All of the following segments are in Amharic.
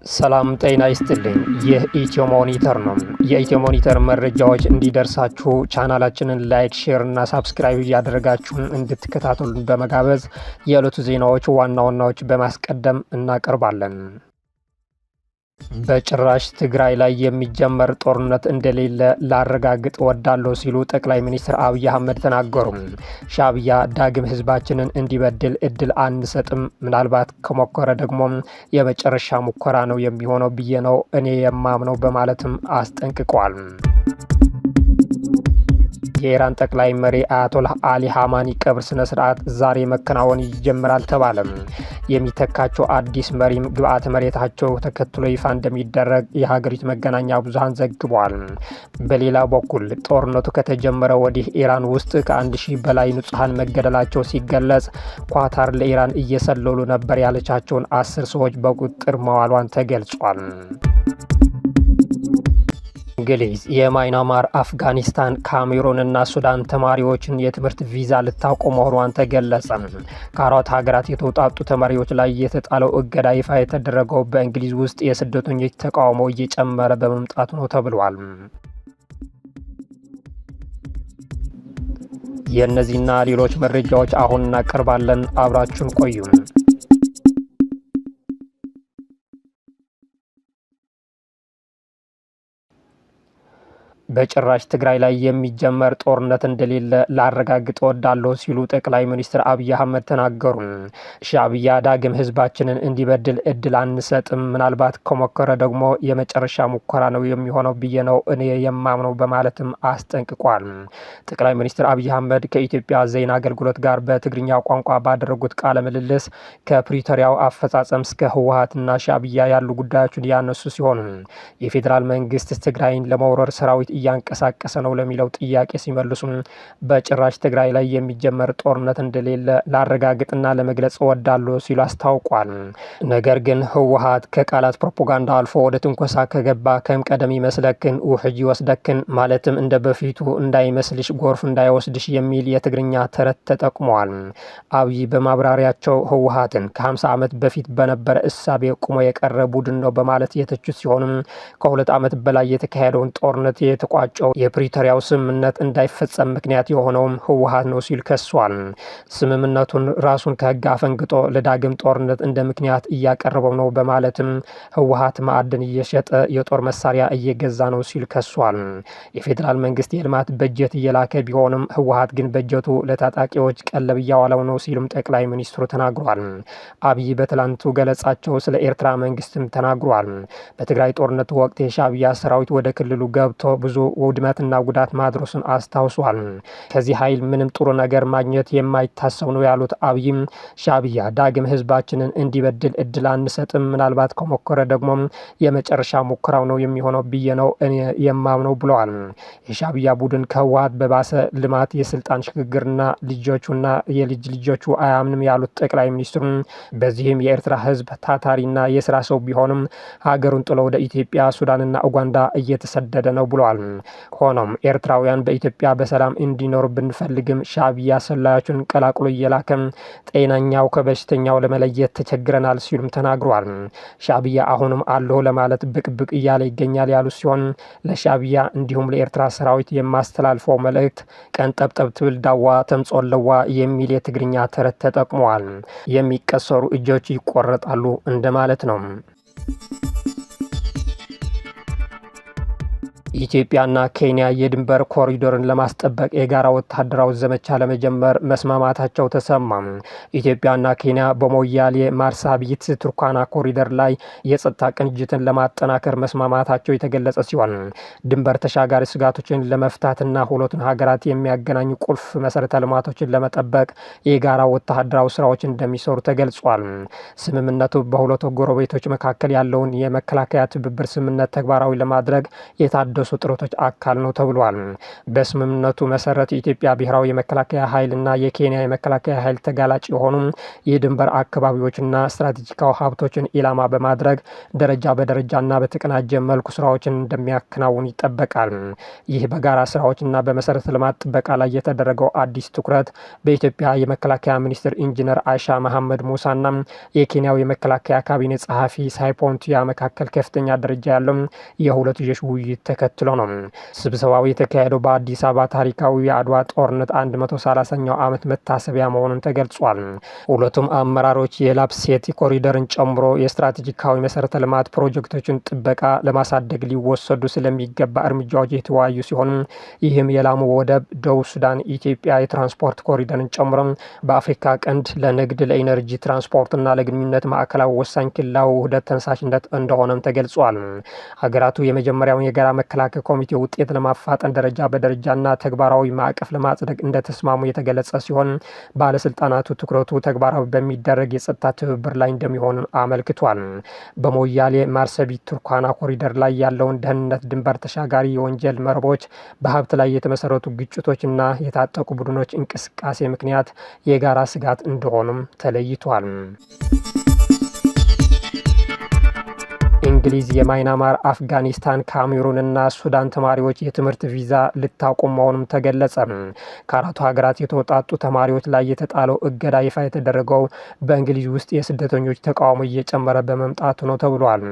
ሰላም ጤና ይስጥልኝ። ይህ ኢትዮ ሞኒተር ነው። የኢትዮ ሞኒተር መረጃዎች እንዲደርሳችሁ ቻናላችንን ላይክ፣ ሼር እና ሳብስክራይብ እያደረጋችሁን እንድትከታተሉን በመጋበዝ የዕለቱ ዜናዎች ዋና ዋናዎች በማስቀደም እናቀርባለን። በጭራሽ ትግራይ ላይ የሚጀመር ጦርነት እንደሌለ ላረጋግጥ ወዳለሁ ሲሉ ጠቅላይ ሚኒስትር አብይ አህመድ ተናገሩ። ሻዕቢያ ዳግም ህዝባችንን እንዲበድል እድል አንሰጥም፣ ምናልባት ከሞከረ ደግሞ የመጨረሻ ሙከራ ነው የሚሆነው ብዬ ነው እኔ የማምነው በማለትም አስጠንቅቋል። የኢራን ጠቅላይ መሪ አያቶላህ አሊ ሀማኒ ቀብር ስነ ስርዓት ዛሬ መከናወን ይጀምራል ተባለ። የሚተካቸው አዲስ መሪም ግብአተ መሬታቸው ተከትሎ ይፋ እንደሚደረግ የሀገሪቱ መገናኛ ብዙሃን ዘግቧል። በሌላ በኩል ጦርነቱ ከተጀመረ ወዲህ ኢራን ውስጥ ከ1000 በላይ ንጹሃን መገደላቸው ሲገለጽ፣ ኳታር ለኢራን እየሰለሉ ነበር ያለቻቸውን 10 ሰዎች በቁጥጥር መዋሏን ተገልጿል። እንግሊዝ የማይናማር፣ አፍጋኒስታን፣ ካሜሩን እና ሱዳን ተማሪዎችን የትምህርት ቪዛ ልታቆም መሆኗን ተገለጸ። ከአራት ሀገራት የተውጣጡ ተማሪዎች ላይ የተጣለው እገዳ ይፋ የተደረገው በእንግሊዝ ውስጥ የስደተኞች ተቃውሞ እየጨመረ በመምጣቱ ነው ተብሏል። የእነዚህና ሌሎች መረጃዎች አሁን እናቀርባለን። አብራችሁን ቆዩ። በጭራሽ ትግራይ ላይ የሚጀመር ጦርነት እንደሌለ ላረጋግጥ ወዳለሁ ሲሉ ጠቅላይ ሚኒስትር አብይ አህመድ ተናገሩ። ሻዕቢያ ዳግም ህዝባችንን እንዲበድል እድል አንሰጥም፣ ምናልባት ከሞከረ ደግሞ የመጨረሻ ሙከራ ነው የሚሆነው ብዬ ነው እኔ የማምነው በማለትም አስጠንቅቋል። ጠቅላይ ሚኒስትር አብይ አህመድ ከኢትዮጵያ ዜና አገልግሎት ጋር በትግርኛ ቋንቋ ባደረጉት ቃለ ምልልስ ከፕሪቶሪያው አፈጻጸም እስከ ህወሓትና ሻዕቢያ ያሉ ጉዳዮችን ያነሱ ሲሆኑ የፌዴራል መንግስት ትግራይን ለመውረር ሰራዊት እያንቀሳቀሰ ነው ለሚለው ጥያቄ ሲመልሱ በጭራሽ ትግራይ ላይ የሚጀመር ጦርነት እንደሌለ ላረጋግጥና ለመግለጽ እወዳለሁ ሲሉ አስታውቋል። ነገር ግን ህወሓት ከቃላት ፕሮፓጋንዳ አልፎ ወደ ትንኮሳ ከገባ ከም ቀደም ይመስለክን ውሕጅ ይወስደክን ማለትም እንደ በፊቱ እንዳይመስልሽ ጎርፍ እንዳይወስድሽ የሚል የትግርኛ ተረት ተጠቅመዋል። አብይ በማብራሪያቸው ህወሓትን ከ50 ዓመት በፊት በነበረ እሳቤ ቁሞ የቀረ ቡድን ነው በማለት የተቹት ሲሆንም ከ2 ዓመት በላይ የተካሄደውን ጦርነት የተቋጨው የፕሪቶሪያው ስምምነት እንዳይፈጸም ምክንያት የሆነውም ህወሓት ነው ሲል ከሷል። ስምምነቱን ራሱን ከህግ አፈንግጦ ለዳግም ጦርነት እንደ ምክንያት እያቀረበው ነው በማለትም ህወሓት ማዕድን እየሸጠ የጦር መሳሪያ እየገዛ ነው ሲል ከሷል። የፌዴራል መንግስት የልማት በጀት እየላከ ቢሆንም ህወሓት ግን በጀቱ ለታጣቂዎች ቀለብ እያዋለው ነው ሲሉም ጠቅላይ ሚኒስትሩ ተናግሯል። አብይ በትላንቱ ገለጻቸው ስለ ኤርትራ መንግስትም ተናግሯል። በትግራይ ጦርነት ወቅት የሻዕቢያ ሰራዊት ወደ ክልሉ ገብቶ ብዙ ውድመትና ጉዳት ማድረሱን አስታውሷል። ከዚህ ኃይል ምንም ጥሩ ነገር ማግኘት የማይታሰብ ነው ያሉት አብይም ሻዕቢያ ዳግም ህዝባችንን እንዲበድል እድል አንሰጥም፣ ምናልባት ከሞከረ ደግሞ የመጨረሻ ሙከራው ነው የሚሆነው ብዬ ነው እኔ የማምነው ብለዋል። የሻዕቢያ ቡድን ከህወሓት በባሰ ልማት፣ የስልጣን ሽግግርና ልጆቹና የልጅ ልጆቹ አያምንም ያሉት ጠቅላይ ሚኒስትሩ በዚህም የኤርትራ ህዝብ ታታሪና የስራ ሰው ቢሆንም ሀገሩን ጥሎ ወደ ኢትዮጵያ፣ ሱዳንና ኡጋንዳ እየተሰደደ ነው ብለዋል። ሆኖም ኤርትራውያን በኢትዮጵያ በሰላም እንዲኖር ብንፈልግም ሻዕቢያ ሰላዮቹን ቀላቅሎ እየላከም ጤናኛው ከበሽተኛው ለመለየት ተቸግረናል ሲሉም ተናግሯል። ሻዕቢያ አሁንም አለሁ ለማለት ብቅ እያለ ይገኛል ያሉ ሲሆን ለሻዕቢያ እንዲሁም ለኤርትራ ሰራዊት የማስተላልፈው መልእክት ቀን ጠብጠብ ትብል ዳዋ ተምጾለዋ የሚል የትግርኛ ተረት ተጠቅመዋል። የሚቀሰሩ እጆች ይቆረጣሉ እንደማለት ነው። ኢትዮጵያና ኬንያ የድንበር ኮሪዶርን ለማስጠበቅ የጋራ ወታደራዊ ዘመቻ ለመጀመር መስማማታቸው ተሰማ። ኢትዮጵያና ኬንያ በሞያሌ ማርሳቢት ቱርካና ኮሪደር ላይ የጸጥታ ቅንጅትን ለማጠናከር መስማማታቸው የተገለጸ ሲሆን ድንበር ተሻጋሪ ስጋቶችን ለመፍታትና ሁለቱን ሀገራት የሚያገናኙ ቁልፍ መሰረተ ልማቶችን ለመጠበቅ የጋራ ወታደራዊ ስራዎች እንደሚሰሩ ተገልጿል። ስምምነቱ በሁለቱ ጎረቤቶች መካከል ያለውን የመከላከያ ትብብር ስምምነት ተግባራዊ ለማድረግ የታደ የታደሱ ጥረቶች አካል ነው ተብሏል። በስምምነቱ መሰረት የኢትዮጵያ ብሔራዊ የመከላከያ ኃይልና የኬንያ የመከላከያ ኃይል ተጋላጭ የሆኑ የድንበር አካባቢዎችና ስትራቴጂካዊ ሀብቶችን ኢላማ በማድረግ ደረጃ በደረጃና በተቀናጀ መልኩ ስራዎችን እንደሚያከናውን ይጠበቃል። ይህ በጋራ ስራዎችና በመሰረተ ልማት ጥበቃ ላይ የተደረገው አዲስ ትኩረት በኢትዮጵያ የመከላከያ ሚኒስትር ኢንጂነር አይሻ መሐመድ ሙሳና የኬንያው የመከላከያ ካቢኔ ጸሐፊ ሳይፖንቲያ መካከል ከፍተኛ ደረጃ ያለው የሁለትዮሽ ውይይት ተከትሎ ነው። ስብሰባው የተካሄደው በአዲስ አበባ ታሪካዊ የአድዋ ጦርነት 130ኛው ዓመት መታሰቢያ መሆኑን ተገልጿል። ሁለቱም አመራሮች የላፕሴት ኮሪደርን ጨምሮ የስትራቴጂካዊ መሰረተ ልማት ፕሮጀክቶችን ጥበቃ ለማሳደግ ሊወሰዱ ስለሚገባ እርምጃዎች የተወያዩ ሲሆን ይህም የላሙ ወደብ፣ ደቡብ ሱዳን ኢትዮጵያ የትራንስፖርት ኮሪደርን ጨምሮ በአፍሪካ ቀንድ ለንግድ፣ ለኢነርጂ፣ ትራንስፖርትና ለግንኙነት ማዕከላዊ ወሳኝ ክልላዊ ውህደት ተነሳሽነት እንደሆነም ተገልጿል። ሀገራቱ የመጀመሪያውን የጋራ መከላከያ ኮሚቴ ውጤት ለማፋጠን ደረጃ በደረጃና ተግባራዊ ማዕቀፍ ለማጽደቅ እንደተስማሙ የተገለጸ ሲሆን ባለስልጣናቱ ትኩረቱ ተግባራዊ በሚደረግ የጸጥታ ትብብር ላይ እንደሚሆን አመልክቷል። በሞያሌ ማርሰቢት ቱርካና ኮሪደር ላይ ያለውን ደህንነት፣ ድንበር ተሻጋሪ የወንጀል መረቦች፣ በሀብት ላይ የተመሰረቱ ግጭቶችና የታጠቁ ቡድኖች እንቅስቃሴ ምክንያት የጋራ ስጋት እንደሆኑም ተለይቷል። እንግሊዝ የማይናማር፣ አፍጋኒስታን፣ ካሜሩንና ሱዳን ተማሪዎች የትምህርት ቪዛ ልታቆም መሆኑም ተገለጸ። ከአራቱ ሀገራት የተወጣጡ ተማሪዎች ላይ የተጣለው እገዳ ይፋ የተደረገው በእንግሊዝ ውስጥ የስደተኞች ተቃውሞ እየጨመረ በመምጣቱ ነው ተብሏል።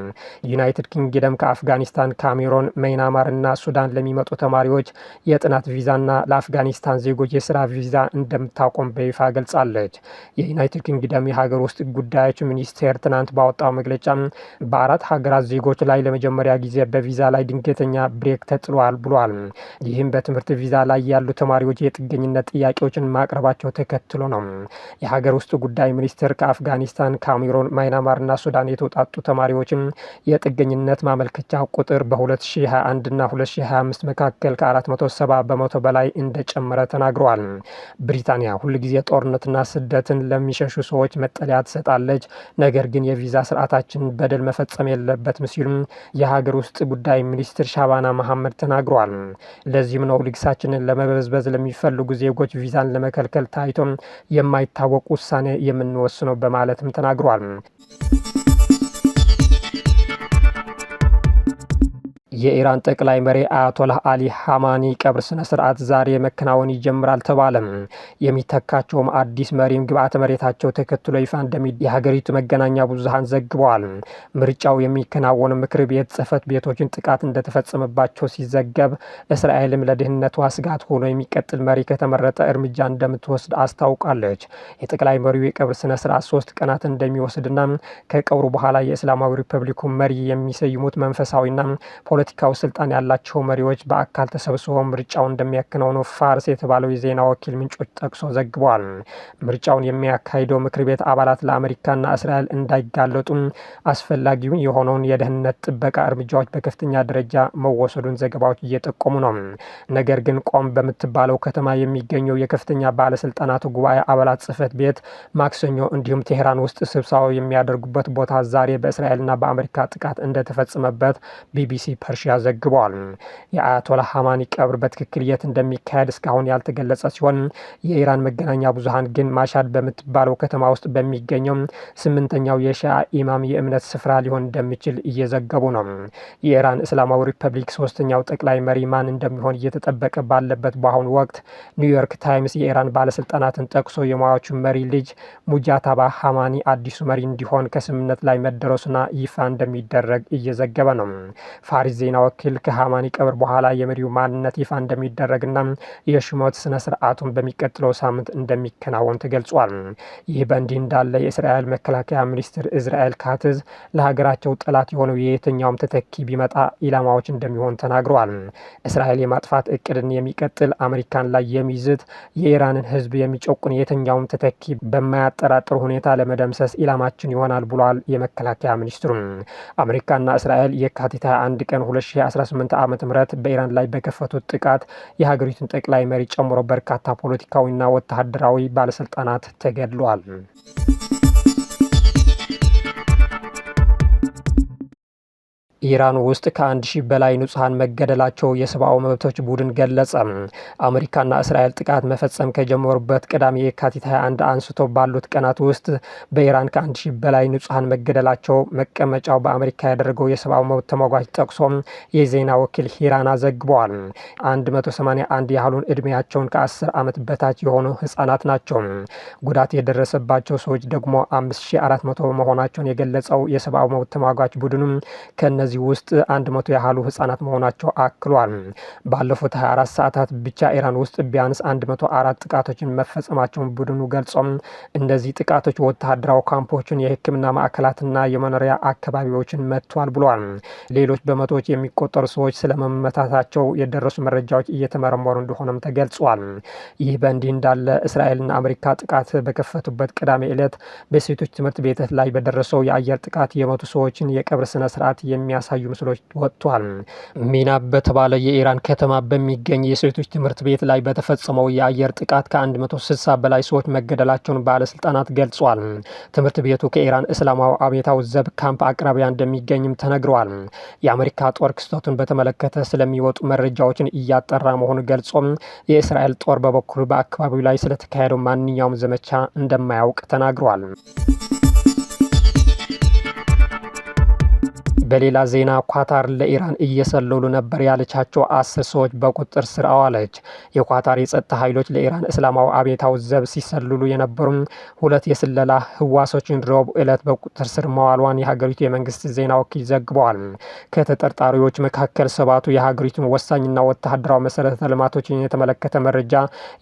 ዩናይትድ ኪንግደም ከአፍጋኒስታን፣ ካሜሩን፣ ማይናማር እና ሱዳን ለሚመጡ ተማሪዎች የጥናት ቪዛና ለአፍጋኒስታን ዜጎች የስራ ቪዛ እንደምታቆም በይፋ ገልጻለች። የዩናይትድ ኪንግደም የሀገር ውስጥ ጉዳዮች ሚኒስቴር ትናንት ባወጣው መግለጫ በአራት ሀገራት ዜጎች ላይ ለመጀመሪያ ጊዜ በቪዛ ላይ ድንገተኛ ብሬክ ተጥሏል ብሏል። ይህም በትምህርት ቪዛ ላይ ያሉ ተማሪዎች የጥገኝነት ጥያቄዎችን ማቅረባቸው ተከትሎ ነው። የሀገር ውስጥ ጉዳይ ሚኒስቴር ከአፍጋኒስታን፣ ካሜሩን፣ ማይናማርና ሱዳን የተውጣጡ ተማሪዎችን የጥገኝነት ማመልከቻ ቁጥር በ2021 እና 2025 መካከል ከ470 በመቶ በላይ እንደጨመረ ተናግረዋል። ብሪታንያ ሁልጊዜ ጦርነትና ስደትን ለሚሸሹ ሰዎች መጠለያ ትሰጣለች፣ ነገር ግን የቪዛ ስርዓታችን በደል መፈጸም የለበትም ሲሉም የሀገር ውስጥ ጉዳይ ሚኒስትር ሻባና መሐመድ ተናግረዋል። ለዚህም ነው ልግሳችንን ለመበዝበዝ ለሚፈልጉ ዜጎች ቪዛን ለመከልከል ታይቶ የማይታወቅ ውሳኔ የምንወስነው በማለትም ተናግረዋል። የኢራን ጠቅላይ መሪ አያቶላህ አሊ ሀማኒ ቀብር ስነ ስርዓት ዛሬ መከናወን ይጀምራል ተባለ። የሚተካቸውም አዲስ መሪም ግብአተ መሬታቸው ተከትሎ ይፋ የሀገሪቱ መገናኛ ብዙሃን ዘግበዋል። ምርጫው የሚከናወን ምክር ቤት ጽህፈት ቤቶችን ጥቃት እንደተፈጸመባቸው ሲዘገብ፣ እስራኤልም ለደህንነቷ ስጋት ሆኖ የሚቀጥል መሪ ከተመረጠ እርምጃ እንደምትወስድ አስታውቃለች። የጠቅላይ መሪው የቀብር ስነ ስርዓት 3 ቀናት እንደሚወስድና ከቀብሩ በኋላ የእስላማዊ ሪፐብሊኩ መሪ የሚሰይሙት መንፈሳዊና ፖለቲካዊ ስልጣን ያላቸው መሪዎች በአካል ተሰብስበው ምርጫውን እንደሚያከናውኑ ፋርስ የተባለው የዜና ወኪል ምንጮች ጠቅሶ ዘግቧል። ምርጫውን የሚያካሂደው ምክር ቤት አባላት ለአሜሪካና እስራኤል እንዳይጋለጡ አስፈላጊውን የሆነውን የደህንነት ጥበቃ እርምጃዎች በከፍተኛ ደረጃ መወሰዱን ዘገባዎች እየጠቆሙ ነው። ነገር ግን ቆም በምትባለው ከተማ የሚገኘው የከፍተኛ ባለስልጣናቱ ጉባኤ አባላት ጽህፈት ቤት ማክሰኞ እንዲሁም ቴህራን ውስጥ ስብሰባው የሚያደርጉበት ቦታ ዛሬ በእስራኤልና በአሜሪካ ጥቃት እንደተፈጸመበት ቢቢሲ ፐርሺያ ዘግቧል። የአያቶላህ ሀማኒ ቀብር በትክክል የት እንደሚካሄድ እስካሁን ያልተገለጸ ሲሆን የኢራን መገናኛ ብዙሃን ግን ማሻድ በምትባለው ከተማ ውስጥ በሚገኘው 8ኛው የሺአ ኢማም የእምነት ስፍራ ሊሆን እንደሚችል እየዘገቡ ነው። የኢራን እስላማዊ ሪፐብሊክ 3ኛው ጠቅላይ መሪ ማን እንደሚሆን እየተጠበቀ ባለበት በአሁኑ ወቅት ኒውዮርክ ታይምስ የኢራን ባለስልጣናትን ጠቅሶ የሟቹ መሪ ልጅ ሙጃታባ ሀማኒ አዲሱ መሪ እንዲሆን ከስምምነት ላይ መደረሱና ይፋ እንደሚደረግ እየዘገበ ነው። ፋሪስ ዜና ወኪል ከሀማኒ ቀብር በኋላ የመሪው ማንነት ይፋ እንደሚደረግና የሹመት ስነ ስርዓቱን በሚቀጥለው ሳምንት እንደሚከናወን ተገልጿል። ይህ በእንዲህ እንዳለ የእስራኤል መከላከያ ሚኒስትር እስራኤል ካትዝ ለሀገራቸው ጠላት የሆነው የየትኛውም ተተኪ ቢመጣ ኢላማዎች እንደሚሆን ተናግረዋል። እስራኤል የማጥፋት እቅድን የሚቀጥል አሜሪካን ላይ የሚይዝት የኢራንን ሕዝብ የሚጨቁን የትኛውም ተተኪ በማያጠራጥር ሁኔታ ለመደምሰስ ኢላማችን ይሆናል ብሏል የመከላከያ ሚኒስትሩ። አሜሪካና እስራኤል የካቲት 21 ቀን 2018 ዓ.ም በኢራን ላይ በከፈቱት ጥቃት የሀገሪቱን ጠቅላይ መሪ ጨምሮ በርካታ ፖለቲካዊና ወታደራዊ ባለስልጣናት ተገድለዋል። ኢራን ውስጥ ከ1000 በላይ ንጹሃን መገደላቸው የሰብአዊ መብቶች ቡድን ገለጸ። አሜሪካና እስራኤል ጥቃት መፈጸም ከጀመሩበት ቅዳሜ የካቲት 21 አንስቶ ባሉት ቀናት ውስጥ በኢራን ከ1000 በላይ ንጹሃን መገደላቸው መቀመጫው በአሜሪካ ያደረገው የሰብአዊ መብት ተሟጋች ጠቅሶ የዜና ወኪል ሂራና ዘግቧል። 181 ያህሉን እድሜያቸውን ከ10 ዓመት በታች የሆኑ ህጻናት ናቸው። ጉዳት የደረሰባቸው ሰዎች ደግሞ 5400 መሆናቸውን የገለጸው የሰብአዊ መብት ተሟጋች ቡድኑ ከነዚህ ውስጥ 100 ያህሉ ህጻናት መሆናቸው አክሏል። ባለፉት 24 ሰዓታት ብቻ ኢራን ውስጥ ቢያንስ 104 ጥቃቶችን መፈጸማቸውን ቡድኑ ገልጾም እነዚህ ጥቃቶች ወታደራዊ ካምፖችን፣ የህክምና ማዕከላትና የመኖሪያ አካባቢዎችን መጥቷል ብሏል። ሌሎች በመቶዎች የሚቆጠሩ ሰዎች ስለመመታታቸው የደረሱ መረጃዎች እየተመረመሩ እንደሆነም ተገልጿል። ይህ በእንዲህ እንዳለ እስራኤልና አሜሪካ ጥቃት በከፈቱበት ቅዳሜ ዕለት በሴቶች ትምህርት ቤቶች ላይ በደረሰው የአየር ጥቃት የሞቱ ሰዎችን የቀብር ስነ ስርዓት የሚያሳዩ ምስሎች ወጥቷል። ሚና በተባለ የኢራን ከተማ በሚገኝ የሴቶች ትምህርት ቤት ላይ በተፈጸመው የአየር ጥቃት ከ160 በላይ ሰዎች መገደላቸውን ባለስልጣናት ገልጿል። ትምህርት ቤቱ ከኢራን እስላማዊ አብዮታዊ ዘብ ካምፕ አቅራቢያ እንደሚገኝም ተነግረዋል። የአሜሪካ ጦር ክስተቱን በተመለከተ ስለሚወጡ መረጃዎችን እያጠራ መሆኑ ገልጾም የእስራኤል ጦር በበኩሉ በአካባቢው ላይ ስለተካሄደው ማንኛውም ዘመቻ እንደማያውቅ ተናግሯል። በሌላ ዜና ኳታር ለኢራን እየሰለሉ ነበር ያለቻቸው 10 ሰዎች በቁጥጥር ስር አዋለች። የኳታር የጸጥታ ኃይሎች ለኢራን እስላማዊ አብዮታዊ ዘብ ሲሰልሉ የነበሩ 2 የስለላ ህዋሶችን ረቡዕ ዕለት በቁጥጥር ስር መዋሏን የሀገሪቱ የመንግስት ዜና ወኪል ዘግበዋል። ከተጠርጣሪዎች መካከል 7ቱ የሀገሪቱን ወሳኝና ወታደራዊ መሰረተ ልማቶችን የተመለከተ መረጃ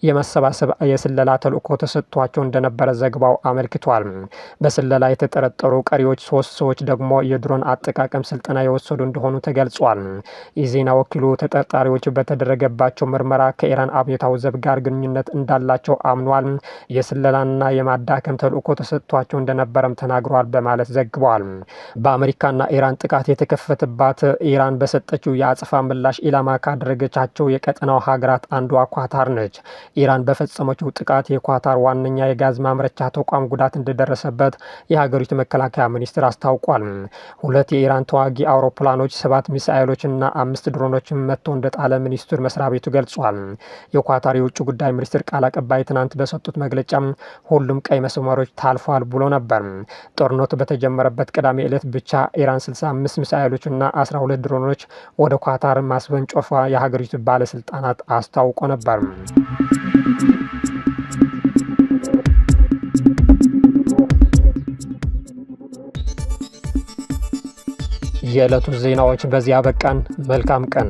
የመሰባሰብ የስለላ ተልዕኮ ተሰጥቷቸው እንደነበረ ዘገባው አመልክቷል። በስለላ የተጠረጠሩ ቀሪዎች 3 ሰዎች ደግሞ የድሮን አጠቃቀም ስልጠና የወሰዱ እንደሆኑ ተገልጿል። የዜና ወኪሉ ተጠርጣሪዎች በተደረገባቸው ምርመራ ከኢራን አብዮታዊ ዘብ ጋር ግንኙነት እንዳላቸው አምኗል። የስለላና የማዳከም ተልዕኮ ተሰጥቷቸው እንደነበረም ተናግሯል በማለት ዘግቧል። በአሜሪካና ኢራን ጥቃት የተከፈተባት ኢራን በሰጠችው የአጸፋ ምላሽ ኢላማ ካደረገቻቸው የቀጠናው ሀገራት አንዷ ኳታር ነች። ኢራን በፈጸመችው ጥቃት የኳታር ዋነኛ የጋዝ ማምረቻ ተቋም ጉዳት እንደደረሰበት የሀገሪቱ መከላከያ ሚኒስትር አስታውቋል። 2 የኢራን ተዋጊ አውሮፕላኖች 7 ሚሳኤሎችና 5 ድሮኖችን መጥቶ እንደጣለ ሚኒስቴር መስሪያ ቤቱ ገልጿል። የኳታር የውጭ ጉዳይ ሚኒስትር ቃል አቀባይ ትናንት በሰጡት መግለጫ ሁሉም ቀይ መስመሮች ታልፏል ብሎ ነበር። ጦርነቱ በተጀመረበት ቅዳሜ ዕለት ብቻ ኢራን 65 ሚሳኤሎችና 12 ድሮኖች ወደ ኳታር ማስወንጨፏ የሀገሪቱ ባለስልጣናት አስታውቆ ነበር። የዕለቱ ዜናዎች በዚያ በቃን። መልካም ቀን።